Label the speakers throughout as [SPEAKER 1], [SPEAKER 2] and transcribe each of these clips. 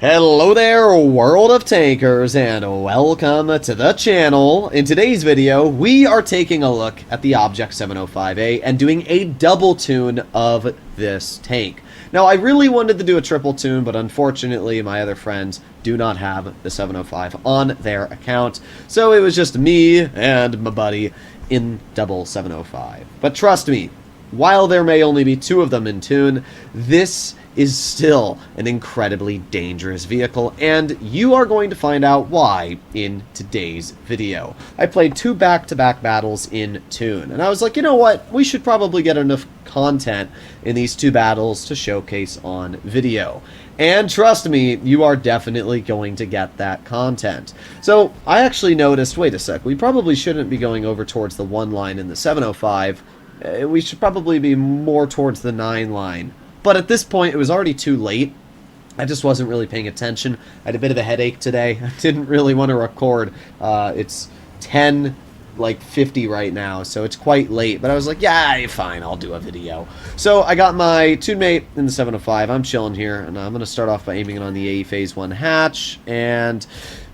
[SPEAKER 1] Hello there, world of tankers, and welcome to the channel. In today's video, we are taking a look at the Object 705A and doing a double tune of this tank. Now, I really wanted to do a triple tune, but unfortunately, my other friends do not have the 705 on their account, so it was just me and my buddy in double 705. But trust me, while there may only be two of them in tune, this is still an incredibly dangerous vehicle, and you are going to find out why in today's video. I played two back-to-back battles in Toon, and I was like, you know what, we should probably get enough content in these two battles to showcase on video. And trust me, you are definitely going to get that content. So I actually noticed, wait a sec, we probably shouldn't be going over towards the 1 line in the 705. We should probably be more towards the 9 line. But at this point, it was already too late. I just wasn't really paying attention. I had a bit of a headache today. I didn't really want to record. It's 10:50 right now, so it's quite late. But I was like, yeah, fine, I'll do a video. So I got my Toon mate in the 705. I'm chilling here, and I'm going to start off by aiming it on the AE Phase 1 hatch. And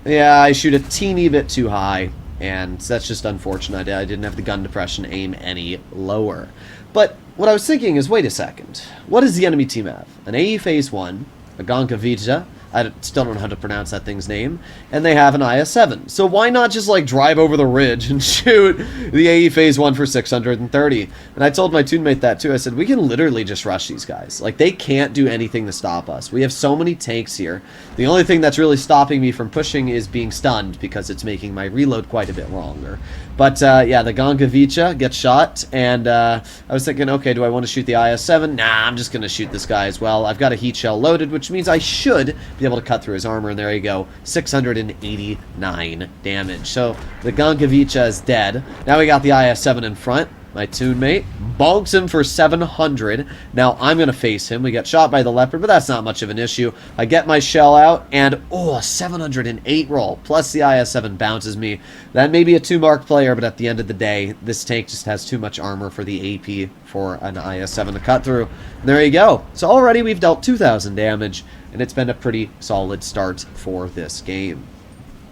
[SPEAKER 1] yeah, I shoot a teeny bit too high, and that's just unfortunate. I didn't have the gun depression aim any lower. But what I was thinking is, wait a second, what does the enemy team have? An AE Phase 1, a Gonkavita, I still don't know how to pronounce that thing's name, and they have an IS-7. So why not just, like, drive over the ridge and shoot the AE Phase 1 for 630? And I told my Toon mate that, too. I said, we can literally just rush these guys. Like, they can't do anything to stop us. We have so many tanks here. The only thing that's really stopping me from pushing is being stunned, because it's making my reload quite a bit longer. But, yeah, the Gonkavita gets shot, and I was thinking, okay, do I want to shoot the IS-7? Nah, I'm just going to shoot this guy as well. I've got a heat shell loaded, which means I should be able to cut through his armor, and there you go, 689 damage. So the Gonkavita is dead. Now we got the IS-7 in front. My Toon mate bonks him for 700. Now I'm going to face him. We get shot by the Leopard, but that's not much of an issue. I get my shell out, and oh, a 708 roll, plus the IS-7 bounces me. That may be a 2-mark player, but at the end of the day, this tank just has too much armor for the AP for an IS-7 to cut through. And there you go. So already we've dealt 2,000 damage, and it's been a pretty solid start for this game.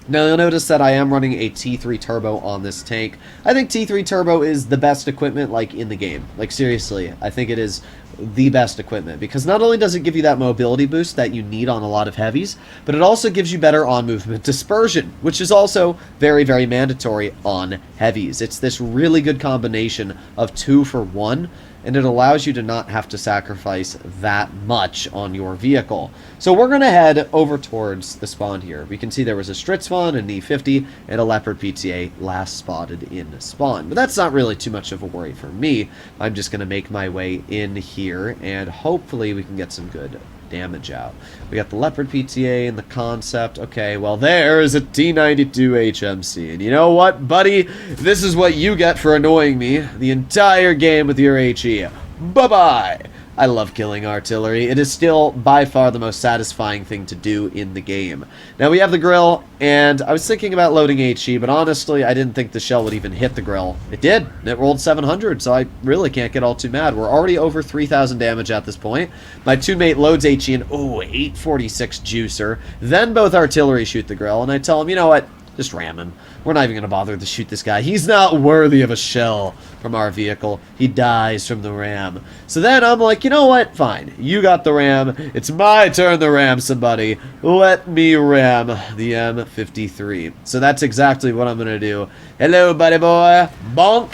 [SPEAKER 1] Now, you'll notice that I am running a T3 Turbo on this tank. I think T3 Turbo is the best equipment, like, in the game. Like, seriously, I think it is the best equipment, because not only does it give you that mobility boost that you need on a lot of heavies, but it also gives you better on-movement dispersion, which is also very, very mandatory on heavies. It's this really good combination of 2 for 1, and it allows you to not have to sacrifice that much on your vehicle. So we're going to head over towards the spawn here. We can see there was a Strit spawn, an E50, and a Leopard PTA last spotted in spawn. But that's not really too much of a worry for me. I'm just going to make my way in here, and hopefully we can get some good damage out. We got the Leopard PTA and the concept. Okay, well, there's a T92 HMC. And you know what, buddy? This is what you get for annoying me the entire game with your HE. Bye-bye! I love killing artillery. It is still by far the most satisfying thing to do in the game. Now we have the grill, and I was thinking about loading HE, but honestly, I didn't think the shell would even hit the grill. It did. It rolled 700, so I really can't get all too mad. We're already over 3,000 damage at this point. My Toon mate loads HE, and oh, 846 juicer. Then both artillery shoot the grill, and I tell him, you know what? Just ram him. We're not even going to bother to shoot this guy. He's not worthy of a shell from our vehicle. He dies from the ram. So then I'm like, you know what? Fine. You got the ram. It's my turn to ram somebody. Let me ram the M53. So that's exactly what I'm going to do. Hello, buddy boy. Bonk.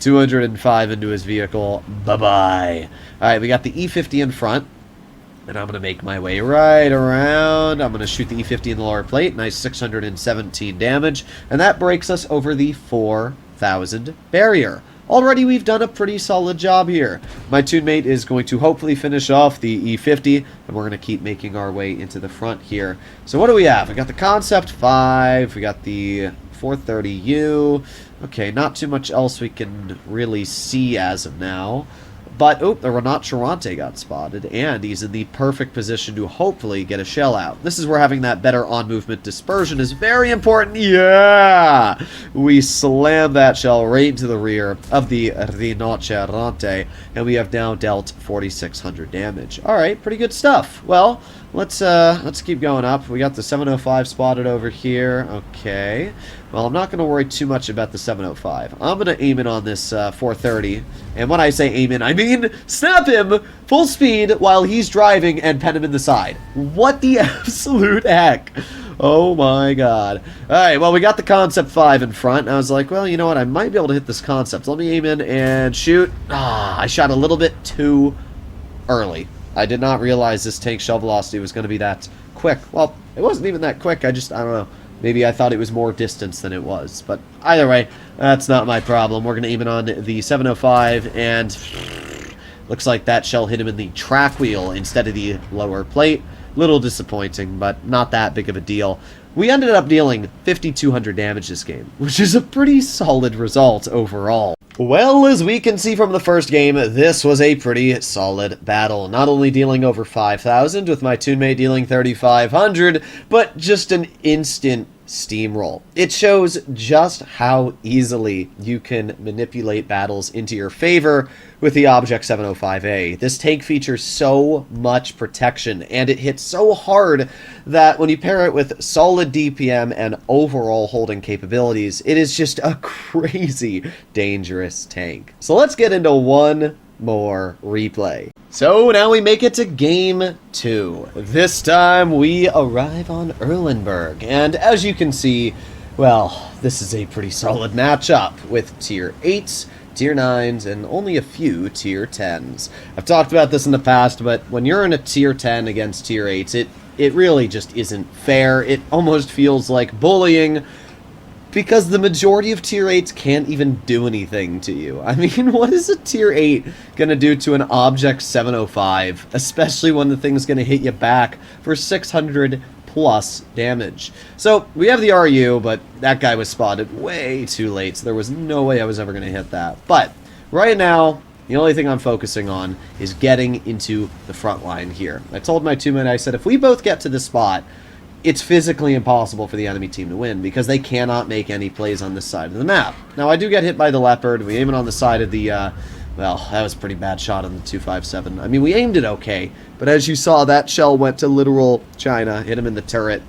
[SPEAKER 1] 205 into his vehicle. Bye-bye. All right, we got the E50 in front. And I'm going to make my way right around. I'm going to shoot the E50 in the lower plate. Nice 617 damage. And that breaks us over the 4,000 barrier. Already we've done a pretty solid job here. My Toon mate is going to hopefully finish off the E50. And we're going to keep making our way into the front here. So what do we have? We got the Concept 5. We got the 430U. Okay, not too much else we can really see as of now. But, oh, the Renat Charante got spotted, and he's in the perfect position to hopefully get a shell out. This is where having that better on-movement dispersion is very important. Yeah! We slam that shell right into the rear of the Renat Charante, and we have now dealt 4,600 damage. Alright, pretty good stuff. Well, Let's keep going up. We got the 705 spotted over here. Okay. Well, I'm not going to worry too much about the 705. I'm going to aim in on this 430. And when I say aim in, I mean snap him full speed while he's driving and pen him in the side. What the absolute heck? Oh my god. Alright, well, we got the Concept 5 in front. I was like, well, you know what? I might be able to hit this Concept. Let me aim in and shoot. I shot a little bit too early. I did not realize this tank shell velocity was going to be that quick. Well, it wasn't even that quick. I don't know. Maybe I thought it was more distance than it was. But either way, that's not my problem. We're going to aim it on the 705, and looks like that shell hit him in the track wheel instead of the lower plate. Little disappointing, but not that big of a deal. We ended up dealing 5,200 damage this game, which is a pretty solid result overall. Well, as we can see from the first game, this was a pretty solid battle. Not only dealing over 5,000 with my Toon mate dealing 3,500, but just an instant steamroll. It shows just how easily you can manipulate battles into your favor with the Object 705A. This tank features so much protection, and it hits so hard that when you pair it with solid DPM and overall holding capabilities, it is just a crazy dangerous tank. So let's get into one more replay. So now we make it to game 2. This time we arrive on Erenburg, and as you can see, well, this is a pretty solid matchup with tier 8s, tier 9s, and only a few tier 10s. I've talked about this in the past, but when you're in a tier 10 against tier 8s, it really just isn't fair. It almost feels like bullying, because the majority of tier 8s can't even do anything to you. I mean, what is a tier 8 gonna do to an Object 705, especially when the thing's gonna hit you back for 600 plus damage? So, we have the RU, but that guy was spotted way too late, so there was no way I was ever gonna hit that. But, right now, the only thing I'm focusing on is getting into the front line here. I told my two men, I said, if we both get to this spot, it's physically impossible for the enemy team to win because they cannot make any plays on this side of the map. Now, I do get hit by the Leopard. We aim it on the side of the, well, that was a pretty bad shot on the 257. I mean, we aimed it okay, but as you saw, that shell went to literal China, hit him in the turret,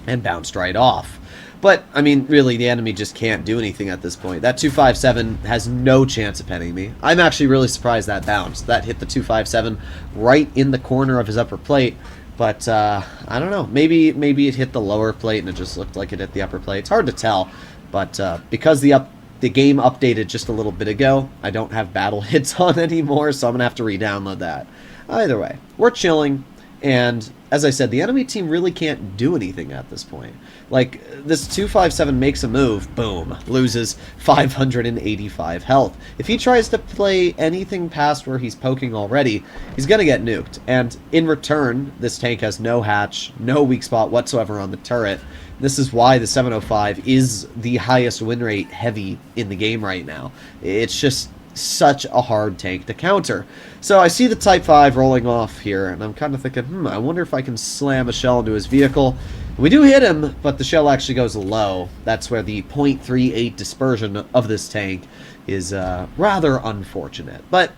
[SPEAKER 1] and bounced right off. But, I mean, really, the enemy just can't do anything at this point. That 257 has no chance of penning me. I'm actually really surprised that bounced. That hit the 257 right in the corner of his upper plate. But, I don't know, maybe it hit the lower plate and it just looked like it hit the upper plate. It's hard to tell, but because the game updated just a little bit ago, I don't have battle hits on anymore, so I'm going to have to re-download that. Either way, we're chilling, and as I said, the enemy team really can't do anything at this point. Like, this 257 makes a move, boom, loses 585 health. If he tries to play anything past where he's poking already, he's gonna get nuked. And in return, this tank has no hatch, no weak spot whatsoever on the turret. This is why the 705 is the highest win rate heavy in the game right now. It's just such a hard tank to counter. So I see the Type 5 rolling off here, and I'm kind of thinking, I wonder if I can slam a shell into his vehicle. We do hit him, but the shell actually goes low. That's where the .38 dispersion of this tank is rather unfortunate. But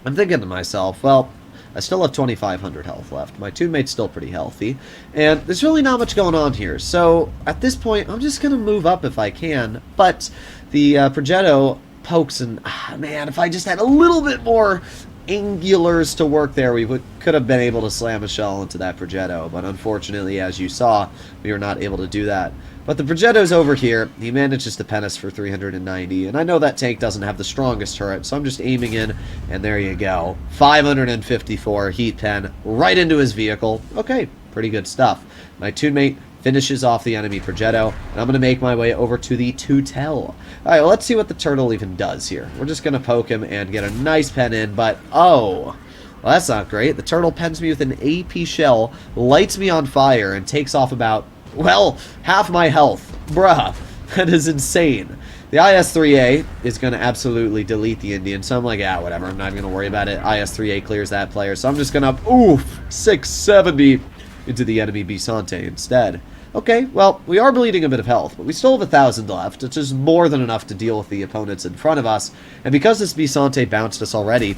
[SPEAKER 1] I'm thinking to myself, well, I still have 2,500 health left. My Toon mate's still pretty healthy, and there's really not much going on here. So at this point, I'm just going to move up if I can. But the Progetto pokes, and man, if I just had a little bit more angulars to work there, we could have been able to slam a shell into that Progetto, but unfortunately, as you saw, we were not able to do that. But the Progetto's over here. He manages to pen us for 390, and I know that tank doesn't have the strongest turret, so I'm just aiming in, and there you go. 554 heat pen right into his vehicle. Okay, pretty good stuff. My Toon mate finishes off the enemy Progetto, and I'm going to make my way over to the Tutel. Alright, well, let's see what the turtle even does here. We're just going to poke him and get a nice pen in, but oh, well, that's not great. The turtle pens me with an AP shell, lights me on fire, and takes off about, well, half my health. Bruh, that is insane. The IS-3A is going to absolutely delete the Indian, so I'm like, yeah, whatever, I'm not even going to worry about it. IS-3A clears that player, so I'm just going to, oof, 670 into the enemy Bisante instead. Okay, well, we are bleeding a bit of health, but we still have 1,000 left, which is more than enough to deal with the opponents in front of us, and because this Bisante bounced us already,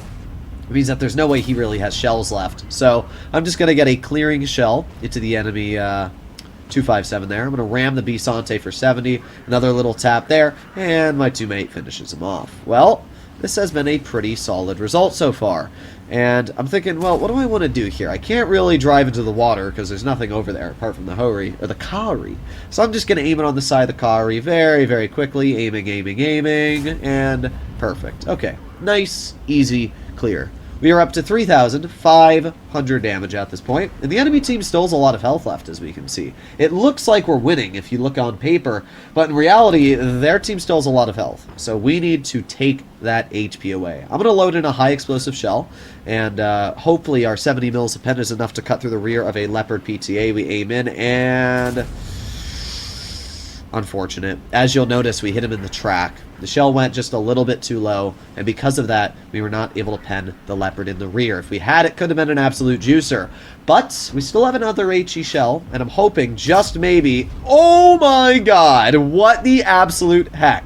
[SPEAKER 1] It means that there's no way he really has shells left. So I'm just going to get a clearing shell into the enemy 257 there. I'm going to ram the Bisante for 70. Another little tap there, and my teammate finishes him off. Well, this has been a pretty solid result so far. And I'm thinking, well, what do I want to do here? I can't really drive into the water because there's nothing over there apart from the Hori, or the Kauri. So I'm just going to aim it on the side of the Kauri very, very quickly. Aiming, and perfect. Okay, nice, easy, clear. We are up to 3,500 damage at this point, and the enemy team still has a lot of health left, as we can see. It looks like we're winning if you look on paper, but in reality, their team still has a lot of health. So we need to take that HP away. I'm going to load in a high explosive shell, and hopefully our 70 mils of pen is enough to cut through the rear of a Leopard PTA. We aim in, and unfortunate. As you'll notice, we hit him in the track. The shell went just a little bit too low, and because of that, we were not able to pen the Leopard in the rear. If we had, it could have been an absolute juicer. But we still have another HE shell, and I'm hoping just maybe... Oh my god, what the absolute heck.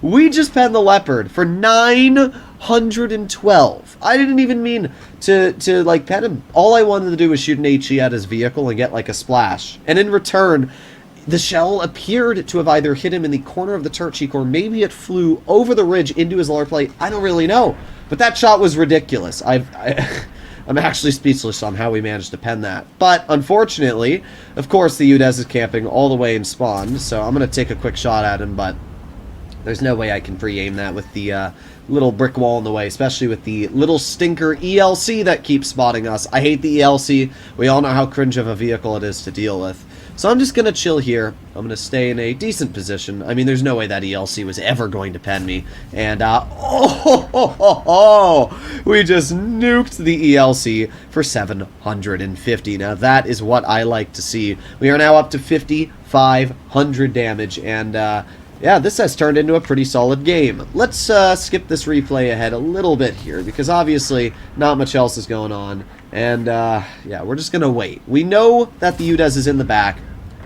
[SPEAKER 1] We just penned the Leopard for 912. I didn't even mean to like pen him. All I wanted to do was shoot an HE at his vehicle and get like a splash. And in return, the shell appeared to have either hit him in the corner of the turret cheek, or maybe it flew over the ridge into his lower plate. I don't really know. But that shot was ridiculous. I'm actually speechless on how we managed to pen that. But unfortunately, of course, the UDES is camping all the way in spawn, so I'm going to take a quick shot at him, but there's no way I can pre-aim that with the little brick wall in the way, especially with the little stinker ELC that keeps spotting us. I hate the ELC. We all know how cringe of a vehicle it is to deal with. So I'm just going to chill here. I'm going to stay in a decent position. I mean, there's no way that ELC was ever going to pen me. And, we just nuked the ELC for 750. Now, that is what I like to see. We are now up to 5,500 damage, and, yeah, this has turned into a pretty solid game. Let's skip this replay ahead a little bit here, because obviously not much else is going on. And, yeah, we're just going to wait. We know that the UDES is in the back.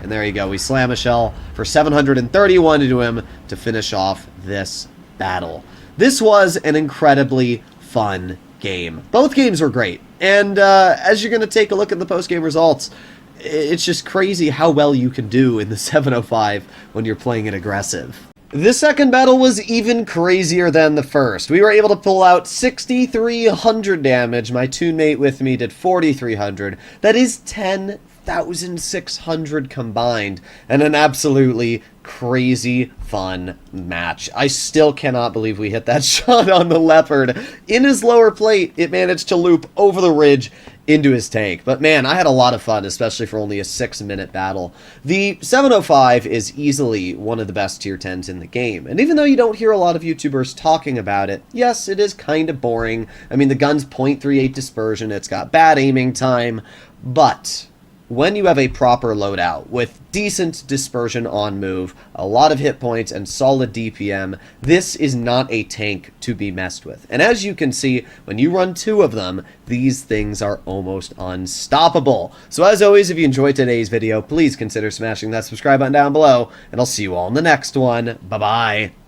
[SPEAKER 1] And there you go. We slam a shell for 731 into him to finish off this battle. This was an incredibly fun game. Both games were great. And as you're going to take a look at the post-game results, it's just crazy how well you can do in the 705 when you're playing it aggressive. This second battle was even crazier than the first. We were able to pull out 6,300 damage. My Toon mate with me did 4,300. That is 10,600 combined, and an absolutely crazy fun match. I still cannot believe we hit that shot on the Leopard. In his lower plate, it managed to loop over the ridge into his tank. But man, I had a lot of fun, especially for only a 6-minute battle. The 705 is easily one of the best tier 10s in the game. And even though you don't hear a lot of YouTubers talking about it, yes, it is kind of boring. I mean, the gun's .38 dispersion, it's got bad aiming time, but when you have a proper loadout with decent dispersion on move, a lot of hit points, and solid DPM, this is not a tank to be messed with. And as you can see, when you run 2 of them, these things are almost unstoppable. So as always, if you enjoyed today's video, please consider smashing that subscribe button down below, and I'll see you all in the next one. Bye-bye.